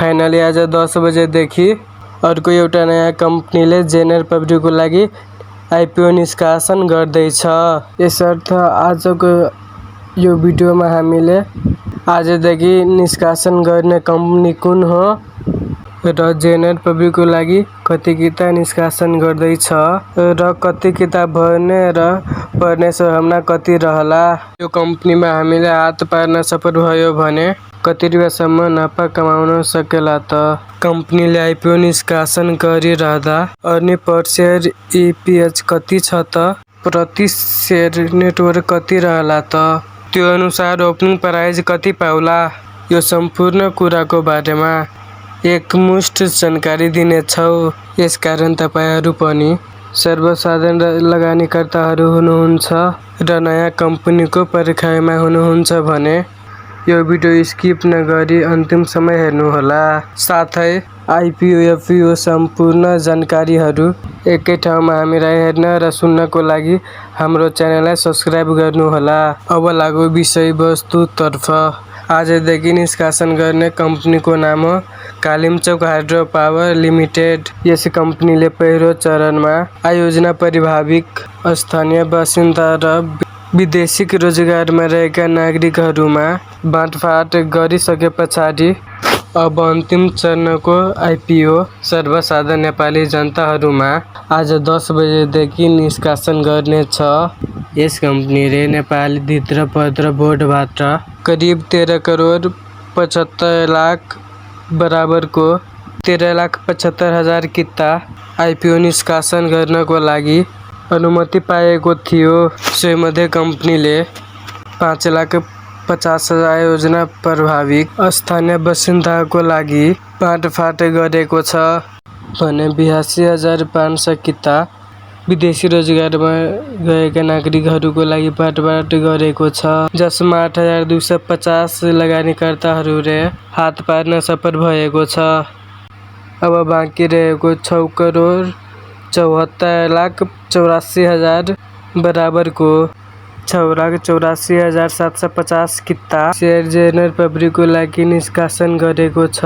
Finally आज 10 बजेदेखि अर्को एउटा नयाँ कम्पनीले जेनरल पब्लिकको लागि आइपिओ निष्कासन गर्दैछ। यसर्थ आजको यो भिडियोमा हामीले आजदेखि निष्कासन गर्ने कम्पनी कुन हो र जेनरल पब्लिकको लागि कति किता निष्कासन गर्दैछ र कति किता भर्ने र पर्ने सम्भावना कति रहला। यो कम्पनीमा हामीले हात पार्न सफल भयो भने कति रुपियाँसम्म नाफा कमाउन सकेला त। कम्पनीले आइपिओ निष्कासन गरिरहँदा अर्निङ पर सेयर इपिएच कति छ त, प्रति सेयर नेटवर्क कति रहला त, त्यो अनुसार ओपनिङ प्राइस कति पाउला, यो सम्पूर्ण कुराको बारेमा एकमुष्ट जानकारी दिनेछौ। यसकारण तपाईहरू पनि सर्वसाधारण लगानीकर्ताहरू हुनुहुन्छ र नयाँ कम्पनीको पर्खाइमा हुनुहुन्छ भने यो भिडियो स्किप नगरी अन्तिम समय हेर्नुहोला। साथै आइपिओ एफपिओ सम्पूर्ण जानकारीहरू एकै ठाउँमा हामीलाई हेर्न र सुन्नको लागि हाम्रो च्यानललाई सब्स्क्राइब गर्नुहोला। अब लागौ विषयवस्तुतर्फ। आजदेखि निष्कासन गर्ने कम्पनीको नाम हो कालिम्चोक हाइड्रो पावर लिमिटेड। यस कम्पनीले पहिलो चरणमा आयोजना प्रभावित स्थानीय बासिन्दा र विदेशी रोजगारमा रहेका नागरिकहरूमा बाँडफाँड गरिसके पछाडि अब अन्तिम चरणको आइपिओ सर्वसाधारण नेपाली जनताहरूमा आज 10 बजेदेखि निष्कासन गर्नेछ। यस कम्पनीले नेपाली भित्र पत्र बोर्डबाट करिब 13 करोड 75 लाख बराबरको 13,75,000 किता आइपिओ निष्कासन गर्नको लागि अनुमति पाएको थियो। सोमध्ये कम्पनीले 5,50,000 आयोजना प्रभावित स्थानीय बासिन्दाको लागि बाँडफाँड गरेको छ भने 82,500 किता विदेशी रोजगारमा गएका नागरिकहरूको लागि बाँडफाँड गरेको छ, जसमा 8,250 लगानीकर्ताहरूले हात पार्न सफल भएको छ। अब बाँकी रहेको 6 करोड 74,84,000 बराबरको 6,84,750 किता सेयर जेनरल पब्लिकको लागि निष्कासन गरेको छ।